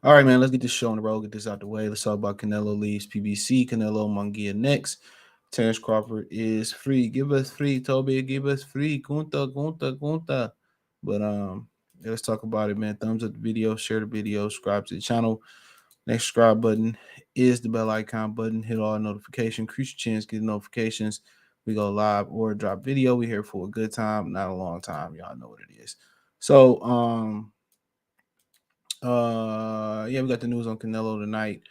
All right, man. Let's get this show on the road. Get this out the way. Let's talk about Canelo leaves PBC. Canelo Munguia next. Terence Crawford is free. Give us free, Toby. Give us free. Kunta, kunta, kunta. But let's talk about it, man. Thumbs up the video, share the video, subscribe to the channel. Next subscribe button is the bell icon button. Hit all notifications. Increase your chance, get notifications. We go live or drop video. We here for a good time, not a long time. Y'all know what it is. So yeah, we got the news on Canelo tonight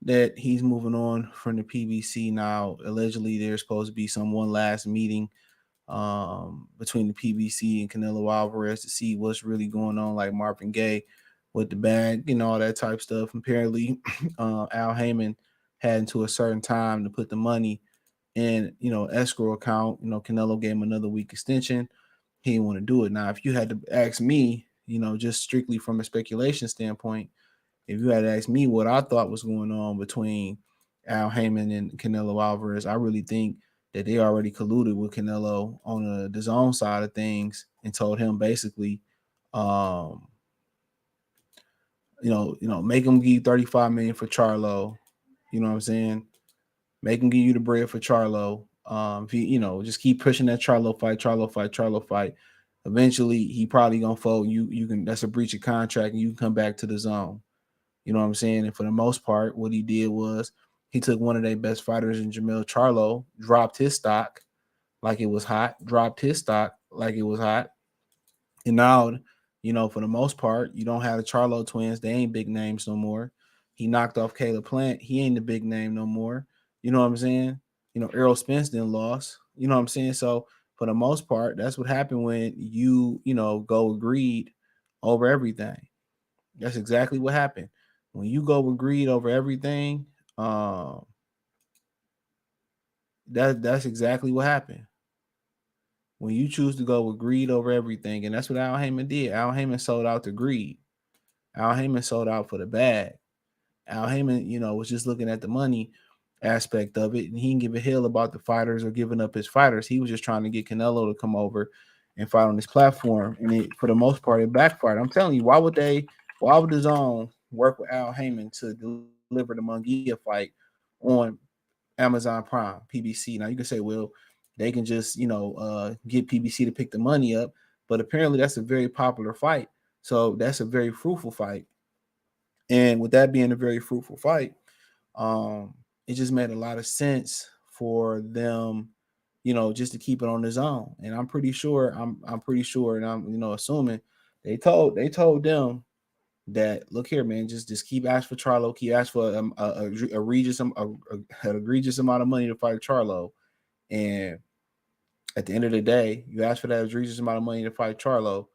that he's moving on from the PBC now. Allegedly, there's supposed to be some one last meeting between the PBC and Canelo Alvarez to see what's really going on, like Marvin Gaye with the bag, all that type stuff. Apparently, Al Heyman had until a certain time to put the money in, escrow account. Canelo gave him another week extension. He didn't want to do it. Now, if you had to ask me, just strictly from a speculation standpoint, if you had asked me what I thought was going on between Al Heyman and Canelo Alvarez, I really think that they already colluded with Canelo on the zone side of things and told him basically, um, make him give you 35 million for Charlo. You know what I'm saying? Make him give you the bread for Charlo. If just keep pushing that Charlo fight, Charlo fight, Charlo fight. Eventually, he probably gonna fold. You can. That's a breach of contract, and you can come back to the zone. You know what I'm saying? And for the most part, what he did was he took one of their best fighters in Jamel Charlo, dropped his stock like it was hot, dropped his stock like it was hot. And now, for the most part, you don't have the Charlo twins. They ain't big names no more. He knocked off Caleb Plant. He ain't the big name no more. You know what I'm saying? Errol Spence then lost. You know what I'm saying? So for the most part, that's what happened when go agreed over everything. That's exactly what happened. When you go with greed over everything, that's exactly what happened. When you choose to go with greed over everything, and that's what Al Heyman did. Al Heyman sold out to greed. Al Heyman sold out for the bag. Al Heyman, was just looking at the money aspect of it, and he didn't give a hell about the fighters or giving up his fighters. He was just trying to get Canelo to come over and fight on this platform, and for the most part, it backfired. I'm telling you, why would the Zone work with Al Heyman to deliver the Munguia fight on Amazon Prime, PBC? Now you can say, well, they can just get PBC to pick the money up, but apparently that's a very popular fight, so that's a very fruitful fight. And with that being a very fruitful fight, um, it just made a lot of sense for them, just to keep it on the zone. And I'm pretty sure, and I'm assuming they told them that, look here, man, just keep asking for Charlo, keep asking for an egregious amount of money to fight Charlo, and at the end of the day, you ask for that egregious amount of money to fight Charlo,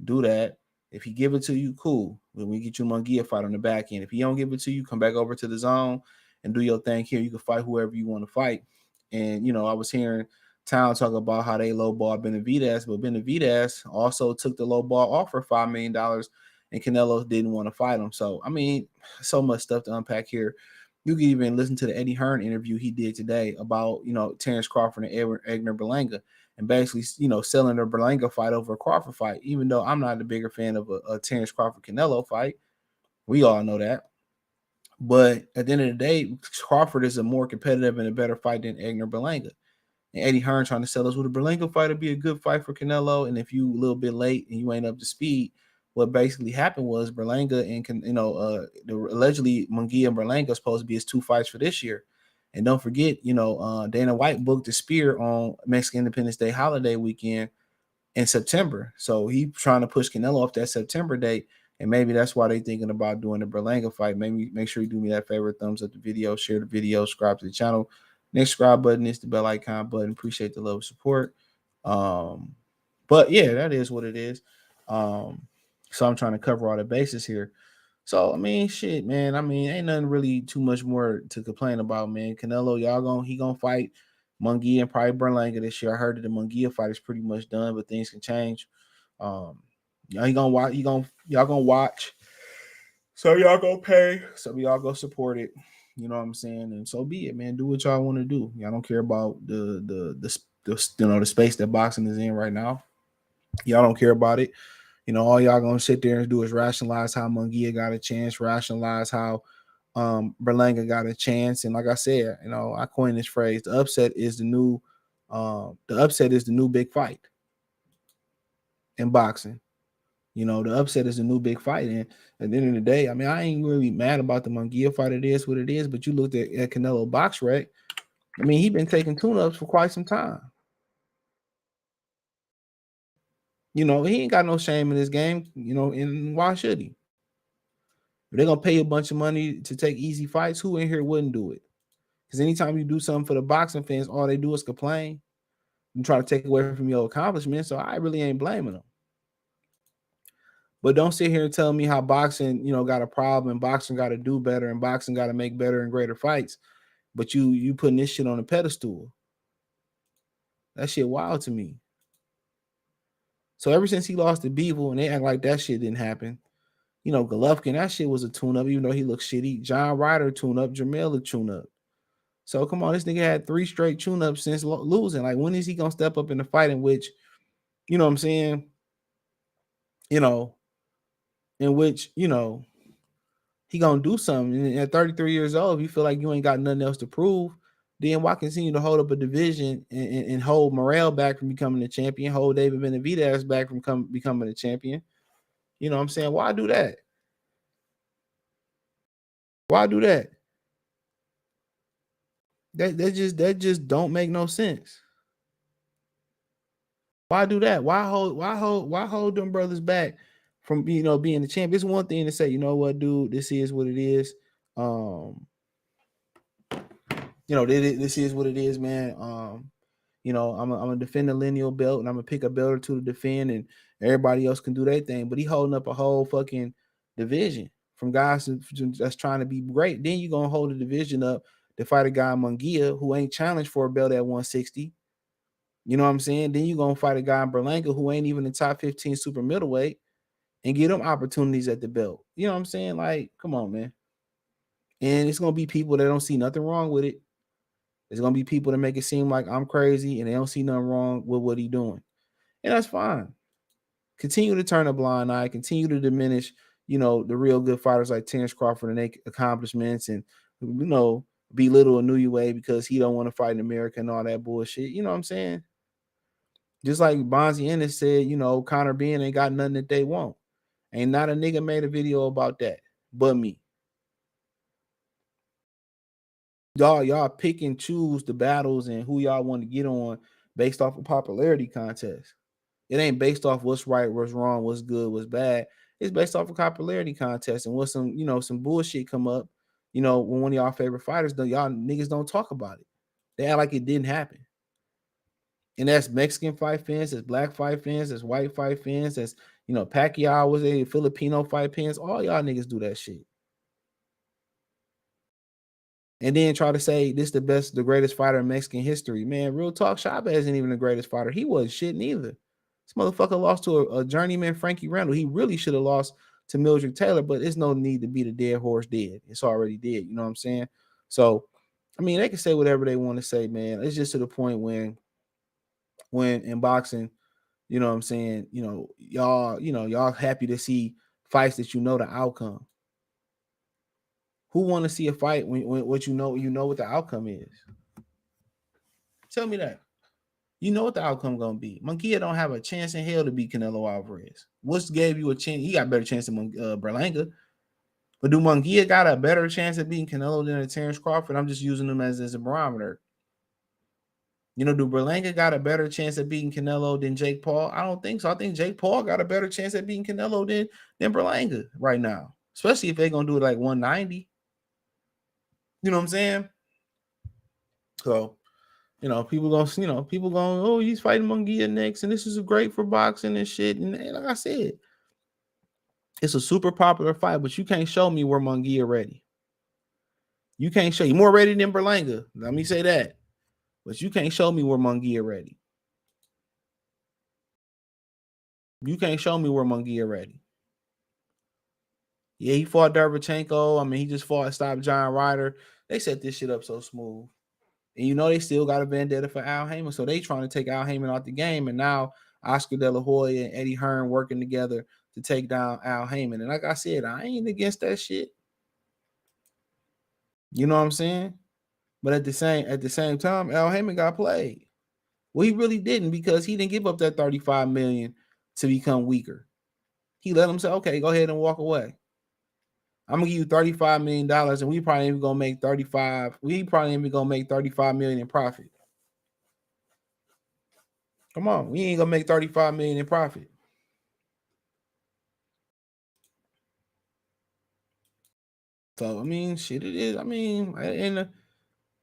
do that. If he give it to you, cool. When we get you Munguia fight on the back end. If he don't give it to you, come back over to the zone and do your thing here. You can fight whoever you want to fight. And I was hearing Town talk about how they lowball Benavidez, but Benavidez also took the lowball offer, $5 million, and Canelo didn't want to fight him. So I mean, so much stuff to unpack here. You can even listen to the Eddie Hearn interview he did today about Terence Crawford and Edgar Berlanga, and basically, selling the Berlanga fight over a Crawford fight, even though I'm not a bigger fan of a Terence Crawford Canelo fight. We all know that. But at the end of the day, Crawford is a more competitive and a better fight than Edgar Berlanga. And Eddie Hearn trying to sell us, with a Berlanga fight would be a good fight for Canelo. And if you a little bit late and you ain't up to speed, what basically happened was Berlanga and allegedly Munguia and Berlanga are supposed to be his two fights for this year. And don't forget, Dana White booked the Spear on Mexican Independence Day holiday weekend in September. So he trying to push Canelo off that September date. And maybe that's why they thinking about doing the Berlanga fight. Maybe make sure you do me that favor, thumbs up the video, share the video, subscribe to the channel. Next subscribe button is the bell icon button. Appreciate the love and support. But yeah, that is what it is. So I'm trying to cover all the bases here. So I mean, shit, man. I mean, ain't nothing really too much more to complain about, man. Canelo, he gonna fight Munguia and probably Berlanga this year. I heard that the Munguia fight is pretty much done, but things can change. Um, he gonna watch. Y'all gonna watch. So y'all go pay. So y'all go support it. You know what I'm saying? And so be it, man. Do what y'all want to do. Y'all don't care about the space that boxing is in right now. Y'all don't care about it. You know, all y'all gonna sit there and do is rationalize how Munguia got a chance, rationalize how Berlanga got a chance. And like I said, you know, I coined this phrase: the upset is the new big fight in boxing. You know, the upset is a new big fight. And at the end of the day, I mean, I ain't really mad about the Munguia fight. It is what it is. But you looked at Canelo box rec. I mean, he been taking tune-ups for quite some time. You know, he ain't got no shame in this game, you know, and why should he? If they're gonna pay you a bunch of money to take easy fights, who in here wouldn't do it? Because anytime you do something for the boxing fans, all they do is complain and try to take away from your accomplishments. So I really ain't blaming them. But don't sit here and tell me how boxing, you know, got a problem and boxing got to do better and boxing got to make better and greater fights. But you putting this shit on a pedestal. That shit wild to me. So ever since he lost to Beevil and they act like that shit didn't happen, you know, Golovkin, that shit was a tune-up, even though he looked shitty. John Ryder tune-up, Jamel a tune-up. So come on, this nigga had 3 straight tune-ups since losing. Like, when is he gonna step up in the fight in which, you know what I'm saying, you know, in which, you know, he gonna do something? And at 33 years old, if you feel like you ain't got nothing else to prove, then why continue to hold up a division and hold Morrell back from becoming a champion, hold David Benavidez back from becoming a champion? You know what I'm saying? Why do that? Why do that? That just don't make no sense. Why do that? Why hold them brothers back from, you know, being the champ? It's one thing to say, you know what, dude, this is what it is. You know, this is what it is, man. You know, I'm gonna defend the lineal belt and I'm gonna pick a belt or two to defend, and everybody else can do their thing. But he holding up a whole fucking division from guys that's trying to be great. Then you gonna hold the division up to fight a guy Munguia who ain't challenged for a belt at 160. You know what I'm saying? Then you gonna fight a guy in Berlanga who ain't even the top 15 super middleweight and get them opportunities at the belt. You know what I'm saying? Like, come on, man. And it's gonna be people that don't see nothing wrong with it. There's gonna be people that make it seem like I'm crazy and they don't see nothing wrong with what he's doing. And that's fine. Continue to turn a blind eye, continue to diminish, you know, the real good fighters like Terence Crawford and their accomplishments, and, you know, belittle Inoue because he don't want to fight in America and all that bullshit. You know what I'm saying? Just like Bonzi Ennis said, you know, Conor Ben ain't got nothing that they want. Ain't not a nigga made a video about that but me. Y'all pick and choose the battles and who y'all want to get on based off a popularity contest. It ain't based off what's right, what's wrong, what's good, what's bad. It's based off a popularity contest. And when some, you know, some bullshit come up, you know, when one of y'all favorite fighters, y'all niggas don't talk about it. They act like it didn't happen. And that's Mexican fight fans, that's black fight fans, that's white fight fans, that's, you know, Pacquiao was a Filipino fight fans. All y'all niggas do that shit. And then try to say this the greatest fighter in Mexican history. Man, real talk, Chavez isn't even the greatest fighter. He wasn't shit neither. This motherfucker lost to a journeyman, Frankie Randall. He really should have lost to Mildred Taylor, but there's no need to beat a dead horse dead. It's already dead. You know what I'm saying? So, I mean, they can say whatever they want to say, man. It's just to the point when in boxing, you know what I'm saying, y'all happy to see fights that you know the outcome. Who want to see a fight when what you know what the outcome is? Tell me that. You know what the outcome gonna be. Munguia don't have a chance in hell to beat Canelo Alvarez. What's gave you a chance? He got a better chance than Berlanga. But do Munguia got a better chance of beating Canelo than a Terence Crawford? I'm just using them as a barometer. You know, do Berlanga got a better chance of beating Canelo than Jake Paul? I don't think so. I think Jake Paul got a better chance at beating Canelo than Berlanga right now, especially if they're gonna do it like 190. You know what I'm saying? So, you know, people going, oh, he's fighting Munguia next, and this is great for boxing and shit. And like I said, it's a super popular fight, but you can't show me where Munguia ready. You can't show you more ready than Berlanga. Let me say that. But you can't show me where Munguia ready. You can't show me where Munguia ready. Yeah, he fought Derevchenko. I mean, he just stopped John Ryder. They set this shit up so smooth. And you know they still got a vendetta for Al Heyman. So they trying to take Al Heyman out the game. And now Oscar De La Hoya and Eddie Hearn working together to take down Al Heyman. And like I said, I ain't against that shit. You know what I'm saying? But at the same time, Al Heyman got played. Well, he really didn't, because he didn't give up that $35 million to become weaker. He let him say, okay, go ahead and walk away. I'm gonna give you $35 million, and we probably ain't gonna make 35. We probably ain't gonna make 35 million in profit. Come on, we ain't gonna make 35 million in profit. So I mean, shit, it is. I mean, and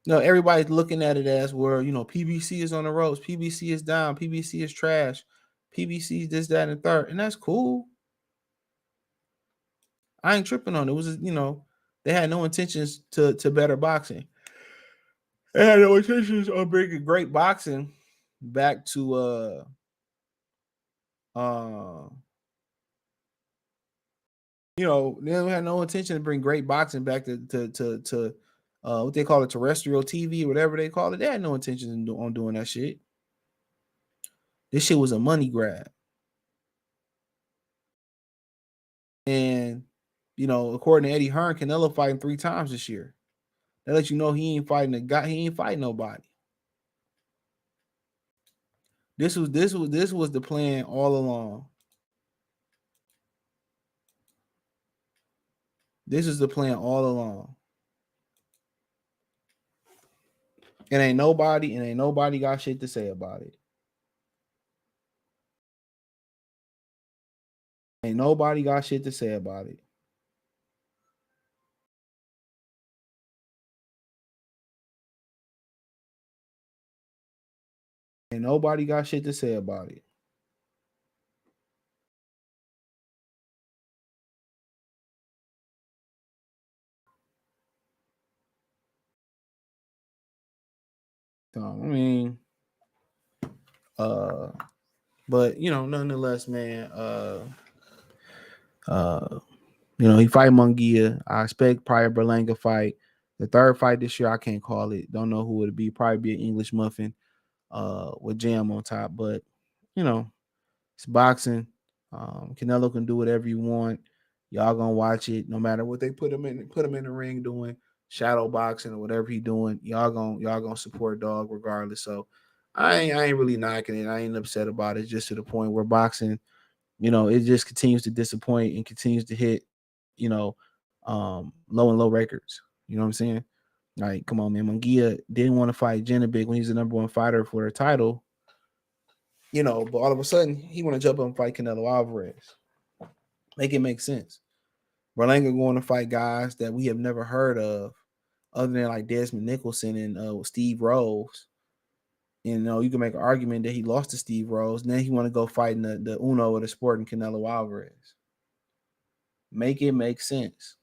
no, everybody's looking at it as, where, PBC is on the ropes, PBC is down, PBC is trash, PBC is this, that, and third, and that's cool. I ain't tripping on it. It was, they had no intentions to better boxing. They had no intentions of bringing great boxing back to they had no intention to bring great boxing back to what they call it, terrestrial TV, whatever they call it. They had no intention on doing that shit. This shit was a money grab. And according to Eddie Hearn, Canelo fighting 3 times this year. That lets you know he ain't fighting a guy. He ain't fighting nobody. This was the plan all along. This is the plan all along. And ain't nobody got shit to say about it. Ain't nobody got shit to say about it. Ain't nobody got shit to say about it. So, I mean, but nonetheless, man, he fight Munguia. I expect probably a Berlanga fight. The third fight this year, I can't call it. Don't know who it'd be. Probably be an English muffin, with jam on top. But it's boxing. Canelo can do whatever you want. Y'all gonna watch it, no matter what they put him in the ring doing, shadow boxing or whatever he doing. Y'all gonna support dog regardless. So I ain't really knocking it. I ain't upset about it. Just to the point where boxing, it just continues to disappoint and continues to hit, low and low records. You know what I'm saying? Like, come on, man. Munguia didn't want to fight Janabek when he's the number 1 fighter for the title. But all of a sudden he want to jump up and fight Canelo Alvarez. Make it make sense. Berlanga going to fight guys that we have never heard of, other than like Desmond Nicholson and Steve Rose. You can make an argument that he lost to Steve Rose, and then he want to go fight in the Uno of the sport in Canelo Alvarez. Make it make sense.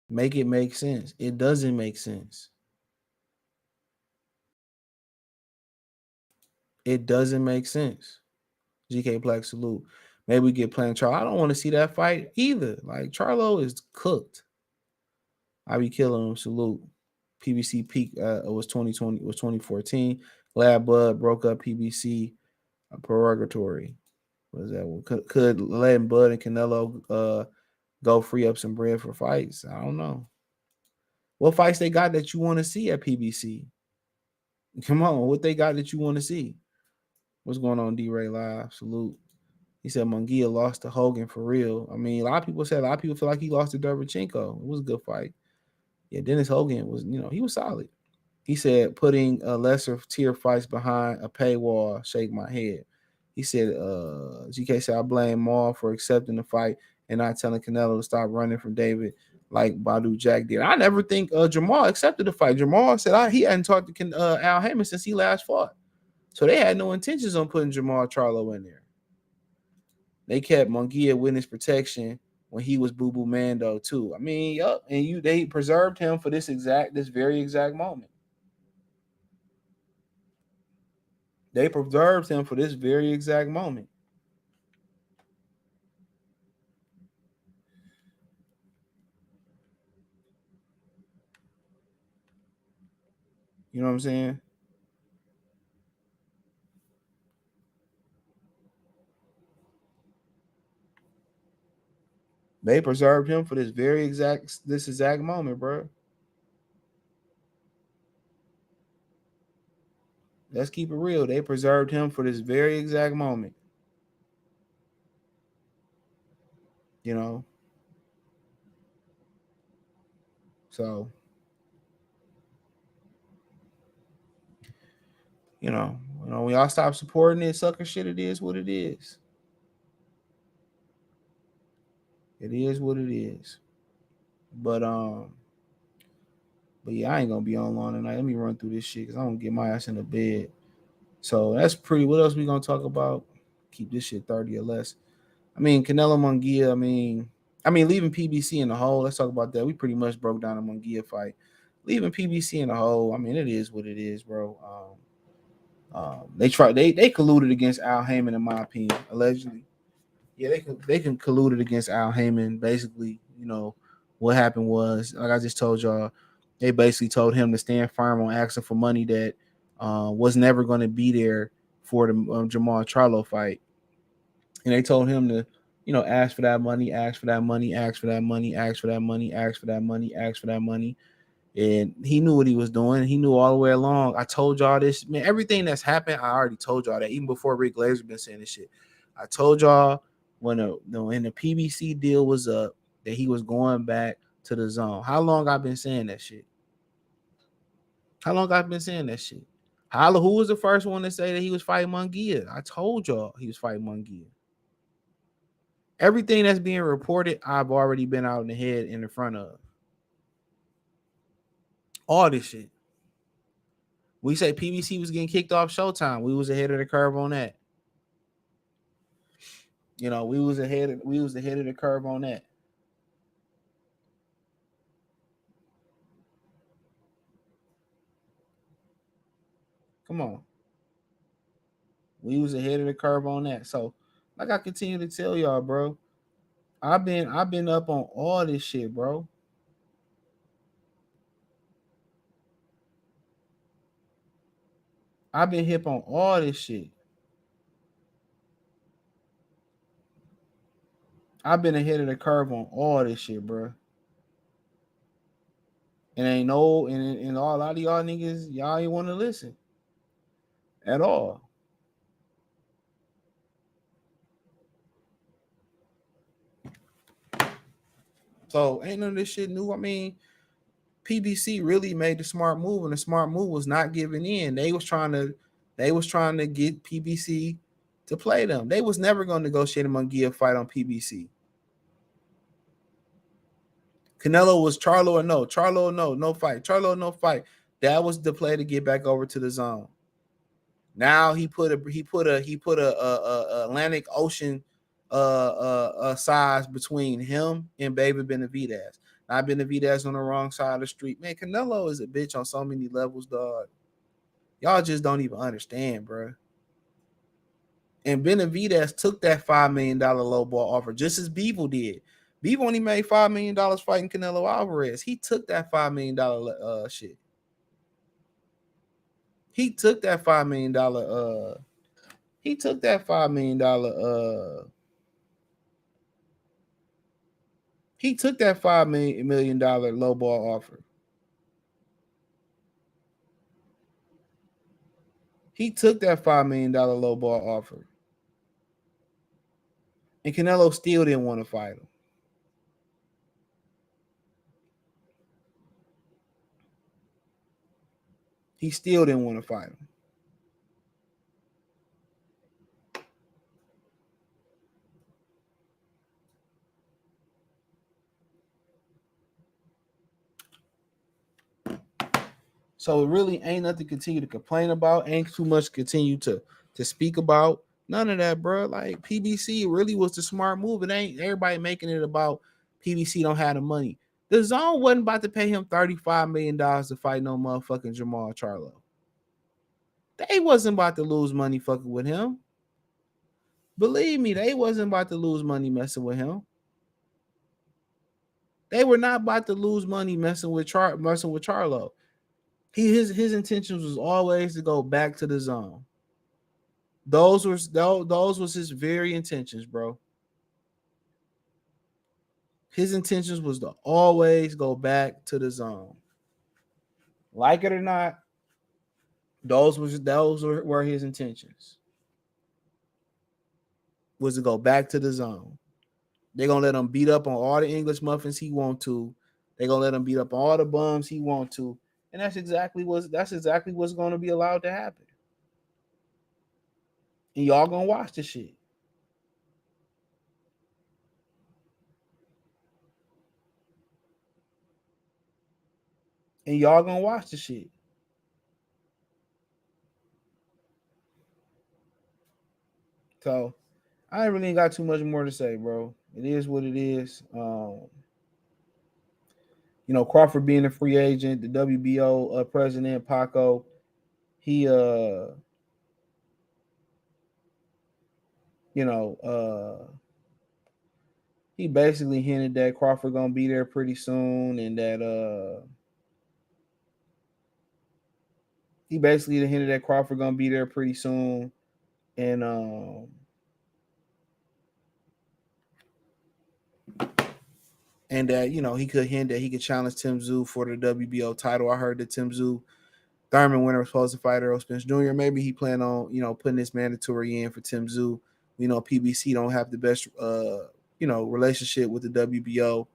Make it make sense. It doesn't make sense. It doesn't make sense. GK Black salute. Maybe we get playing Charlo. I don't want to see that fight either. Like, Charlo is cooked. I be killing him. Salute. PBC peak was 2020, was 2014. Glad Bud broke up PBC prorogatory. What is that? Could letting Bud and Canelo go free up some bread for fights? I don't know. What fights they got that you want to see at PBC? Come on, what they got that you want to see? What's going on, D-Ray Live? Salute. He said Munguia lost to Hogan for real. I mean, a lot of people feel like he lost to Derbychenko. It was a good fight. Yeah, Dennis Hogan was, he was solid. He said putting lesser tier fights behind a paywall, shake my head. He said, GK said, I blame Maul for accepting the fight and not telling Canelo to stop running from David like Badu Jack did. I never think Jamal accepted the fight. Jamal said he hadn't talked to Al Heyman since he last fought. So they had no intentions on putting Jamal Charlo in there. They kept Munguia witness protection when he was Boo Boo Mando too. I mean, yup, and they preserved him for this very exact moment. They preserved him for this very exact moment. You know what I'm saying? They preserved him for this exact moment, bro. Let's keep it real. They preserved him for this very exact moment. You know. So, when y'all stop supporting it, sucker shit, it is what it is. It is what it is. But yeah, I ain't gonna be on long tonight. Let me run through this shit because I'm gonna get my ass in the bed. So that's pretty. What else we gonna talk about? Keep this shit 30 or less. I mean, Canelo Munguia. I mean, leaving PBC in the hole. Let's talk about that. We pretty much broke down the Munguia fight. Leaving PBC in the hole. I mean, it is what it is, bro. They colluded against Al Heyman, in my opinion, allegedly. Yeah, they can colluded against Al Heyman. Basically, what happened was, like I just told y'all, they basically told him to stand firm on asking for money that was never going to be there for the Jamal Charlo fight, and they told him to, ask for that money, ask for that money, ask for that money, ask for that money, ask for that money, ask for that money. And he knew what he was doing. He knew all the way along. I told y'all this, man. Everything that's happened, I already told y'all that. Even before Rick Glazer been saying this shit, I told y'all when the PBC deal was up that he was going back to the zone. How long I've been saying that shit? How long I've been saying that shit? Who was the first one to say that he was fighting Munguia? I told y'all he was fighting Munguia. Everything that's being reported, I've already been out in the head in the front of. All this shit. We say PBC was getting kicked off Showtime. We was ahead of the curve on that. We was ahead of the curve on that. Come on. We was ahead of the curve on that. So, like I continue to tell y'all, bro, I've been up on all this shit, bro. I've been hip on all this shit. I've been ahead of the curve on all this shit, bro. And ain't no, and a lot of y'all niggas, y'all ain't want to listen at all. So ain't none of this shit new. I mean, PBC really made the smart move, and the smart move was not giving in. They was trying to get PBC to play them. They was never going to negotiate a Munguia fight on PBC. Canelo was Charlo or no. Charlo, no fight. Charlo, no fight. That was the play to get back over to the zone. Now he put a Atlantic Ocean size between him and Baby Benavidez. Now Benavidez on the wrong side of the street. Man, Canelo is a bitch on so many levels, dog. Y'all just don't even understand, bro. And Benavidez took that $5 million low ball offer just as Beeble did. Beeble only made $5 million fighting Canelo Alvarez. He took that $5 million shit. He took that $5 million he took that $5 million he took that $5 million low ball offer. He took that $5 million low ball offer. And Canelo still didn't want to fight him. He still didn't want to fight him. So it really ain't nothing to continue to complain about. Ain't too much to continue to speak about. None of that, bro. Like PBC really was the smart move. It ain't everybody making it about PBC don't have the money. The zone wasn't about to pay him $35 million to fight no motherfucking Jamal Charlo. They wasn't about to lose money fucking with him. Believe me, they wasn't about to lose money messing with him. They were not about to lose money messing with Charlo. His intentions was always to go back to the zone. Those was his very intentions, bro. His intentions was to always go back to the zone. Like it or not, those were his intentions. Was to go back to the zone. They're gonna let him beat up on all the English muffins he want to. They're gonna let him beat up on all the bums he want to. And that's exactly what's gonna be allowed to happen. And y'all gonna watch the shit. And y'all gonna watch the shit. So I ain't really got too much more to say, bro. It is what it is. Crawford being a free agent, the WBO president Paco, he you know, he basically hinted that Crawford gonna be there pretty soon, and that he basically hinted that Crawford gonna be there pretty soon, and that he could hint that he could challenge Tim Tszyu for the WBO title. I heard that Tim Tszyu Thurman winner was supposed to fight Errol Spence Jr. Maybe he planned on putting this mandatory in for Tim Tszyu. PBC don't have the best relationship with the WBO.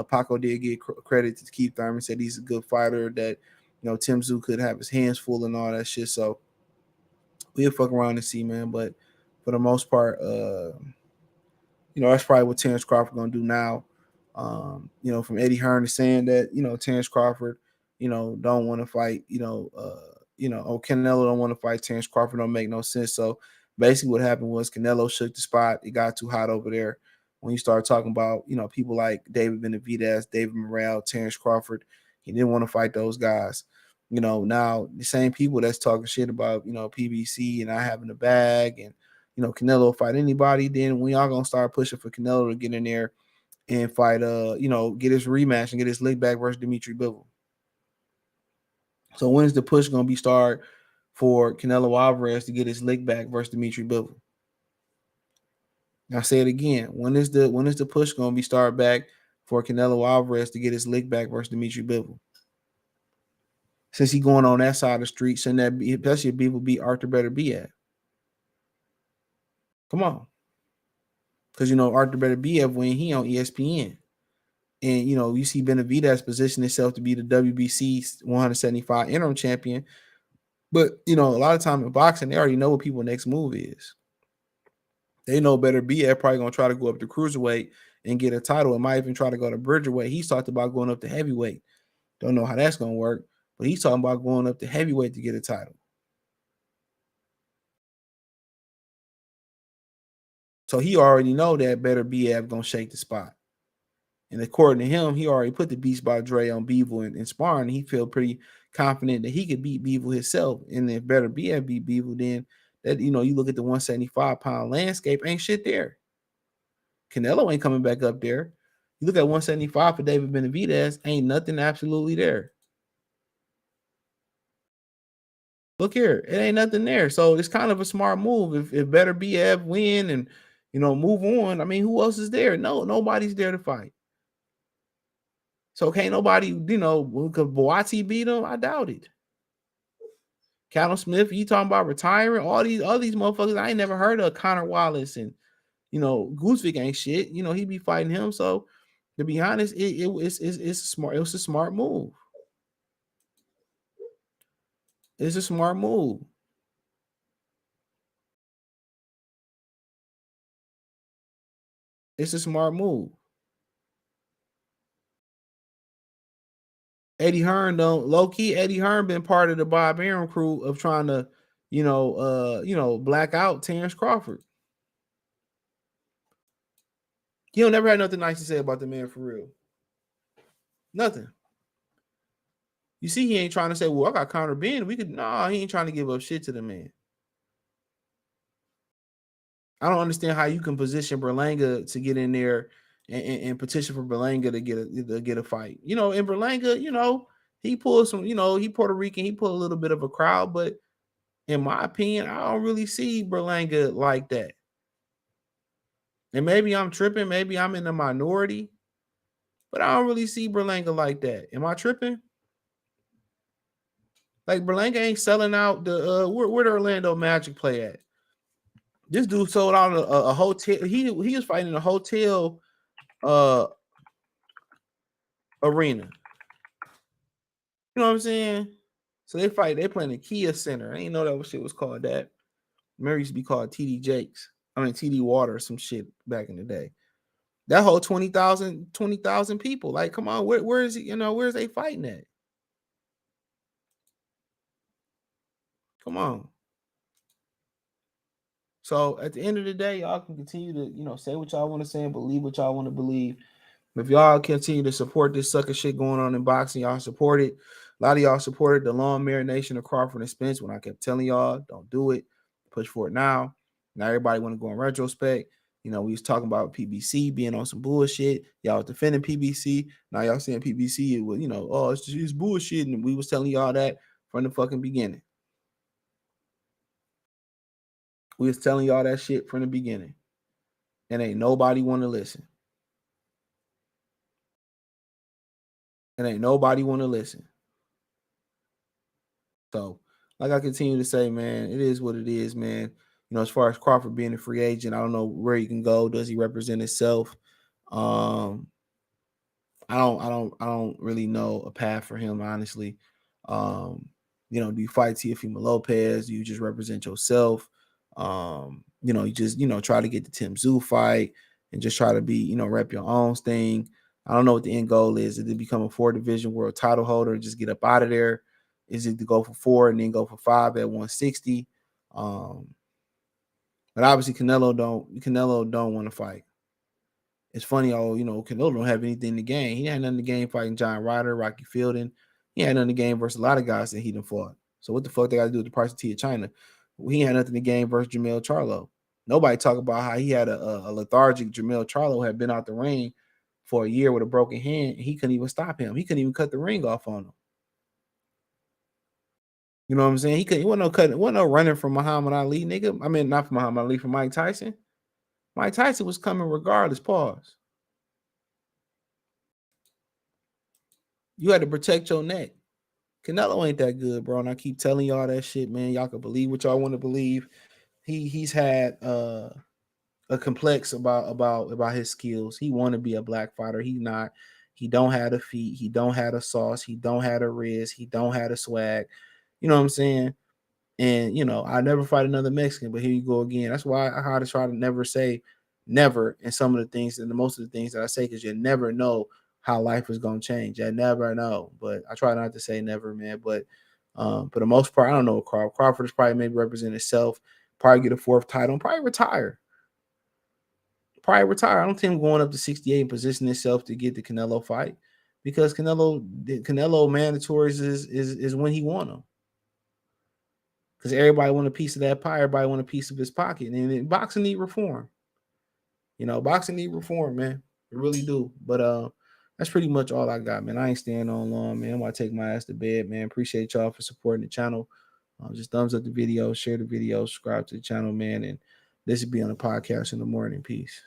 Paco did get credit to Keith Thurman, said he's a good fighter, that Tim Tszyu could have his hands full and all that shit. So we'll fuck around and see, man. But for the most part, that's probably what Terence Crawford gonna do now. From Eddie Hearn is saying that Terence Crawford, don't want to fight. Canelo don't want to fight Terence Crawford. Don't make no sense. So basically, what happened was Canelo shook the spot. It got too hot over there. When you start talking about people like David Benavidez, David Morrell, Terence Crawford, he didn't want to fight those guys. Now the same people that's talking shit about PBC and not having a bag and Canelo fight anybody, then we all gonna start pushing for Canelo to get in there and fight get his rematch and get his lick back versus Dimitri Bivol. So when's the push gonna be start for Canelo Alvarez to get his lick back versus Dimitri Bivol? I say it again. When is the push gonna be start back for Canelo Alvarez to get his lick back versus Dimitri Bivol? Since he going on that side of the street, shouldn't that be, especially if people beat Arthur better be at? Come on. Because Arthur better be at when he on ESPN. And you see Benavidez position himself to be the WBC 175 interim champion. But a lot of time in boxing, they already know what people's next move is. They know better BF probably gonna try to go up to cruiserweight and get a title. And might even try to go to Bridgerweight. He's talked about going up to heavyweight. Don't know how that's gonna work, but he's talking about going up to heavyweight to get a title. So he already know that better BF gonna shake the spot. And according to him, he already put the Beast by Dre on Bivol and sparring. He feel pretty confident that he could beat Bivol himself. And if better BF beat Bivol, then that you look at the 175-pound landscape, ain't shit there. Canelo ain't coming back up there. You look at 175 for David Benavidez, ain't nothing absolutely there. Look here, it ain't nothing there. So it's kind of a smart move. If better BF win and move on, I mean, who else is there? No, nobody's there to fight. So can't nobody, could Boati beat him? I doubt it. Callum Smith, you talking about retiring? All these motherfuckers, I ain't never heard of Connor Wallace and Goosevick ain't shit. He be fighting him. So to be honest, it's smart. It was a smart move. It's a smart move. It's a smart move. Eddie Hearn don't low key. Eddie Hearn been part of the Bob Arum crew of trying to, black out Terence Crawford. He don't never had nothing nice to say about the man for real. Nothing. You see, he ain't trying to say, well, I got Conor Ben. He ain't trying to give up shit to the man. I don't understand how you can position Berlanga to get in there and petition for Berlanga to get a fight. In Berlanga, he pulls some, he Puerto Rican, he pulled a little bit of a crowd, but in my opinion, I don't really see Berlanga like that. And maybe I'm tripping, maybe I'm in the minority, But I don't really see Berlanga like that. Am I tripping? Like Berlanga ain't selling out the where the Orlando Magic play at. This dude sold out a hotel. He was fighting in a hotel arena. You know what I'm saying? So they playing the Kia Center. I didn't know that shit was called that. Remember, it used to be called TD Jakes. I mean TD Water or some shit back in the day. That whole 20,000 people. Like, come on, where is it? You know, where's they fighting at? Come on. So at the end of the day, y'all can continue to, say what y'all want to say and believe what y'all want to believe. If y'all continue to support this sucker shit going on in boxing, y'all support it. A lot of y'all supported the long marination of Crawford and Spence when I kept telling y'all, don't do it. Push for it now. Now everybody want to go in retrospect. We was talking about PBC being on some bullshit. Y'all was defending PBC. Now y'all saying PBC, it was, oh, it's bullshit. And we was telling y'all that from the fucking beginning. We was telling y'all that shit from the beginning. And ain't nobody want to listen. So, like I continue to say, man, it is what it is, man. As far as Crawford being a free agent, I don't know where he can go. Does he represent himself? I don't really know a path for him, honestly. Do you fight Teofimo Lopez? Do you just represent yourself? You just, try to get the Tim Tszyu fight and just try to be, rep your own thing. I don't know what the end goal is. Is it become a 4-division world title holder and just get up out of there? Is it to go for 4 and then go for 5 at 160? But obviously Canelo don't want to fight. It's funny, Canelo don't have anything to gain. He had nothing to gain fighting John Ryder, Rocky Fielding. He had nothing to gain versus a lot of guys that he done fought. So what the fuck they got to do with the price of tea of China? He had nothing to gain versus Jamel Charlo. Nobody talk about how he had a lethargic Jamel Charlo had been out the ring for a year with a broken hand. He couldn't even stop him. He couldn't even cut the ring off on him. You know what I'm saying? He wasn't no running from Muhammad Ali, nigga. I mean, not from Muhammad Ali, from Mike Tyson. Mike Tyson was coming regardless. Pause. You had to protect your neck. Canelo ain't that good, bro. And I keep telling y'all that shit, man. Y'all can believe what y'all want to believe. He's had a complex about his skills. He want to be a black fighter. He not. He don't have the feet. He don't have the sauce. He don't have the wrist. He don't have the swag. You know what I'm saying? And I never fight another Mexican, but here you go again. That's why I had to try to never say never in some of the things and most of the things that I say, because you never know how life is gonna change. I never know. But I try not to say never, man. But for the most part, I don't know. Crawford is probably maybe represent himself, probably get a 4th title, and probably retire. I don't think him going up to 68 and position himself to get the Canelo fight, because Canelo mandatories is when he won them. Because everybody want a piece of that pie, everybody want a piece of his pocket. And boxing need reform. Boxing need reform, man. It really do. But that's pretty much all I got, man. I ain't staying on long, man. I'm gonna take my ass to bed, man. Appreciate y'all for supporting the channel. Just thumbs up the video, share the video, subscribe to the channel, man. And this will be on the podcast in the morning. Peace.